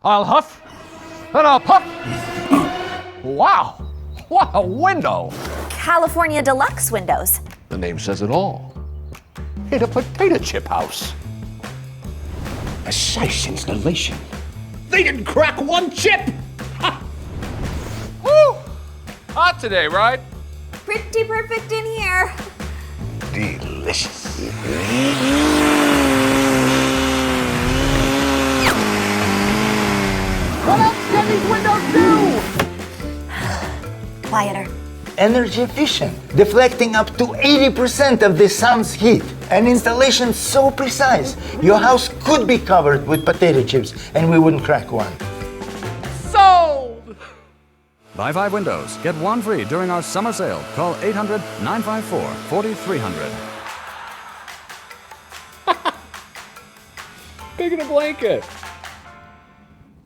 I'll huff, and I'll puff. Wow, what a window! California Deluxe Windows. The name says it all. It's a potato chip house. Precise installation. They didn't crack one chip! Ha! Woo! Hot today, right? Pretty perfect in here. Delicious. What else can these windows do? Quieter. Energy efficient, deflecting up to 80% of the sun's heat. An installation so precise, your house could be covered with potato chips and we wouldn't crack one. Sold! Buy 5 windows, get 1 free during our summer sale. Call 800-954-4300. Big in a blanket.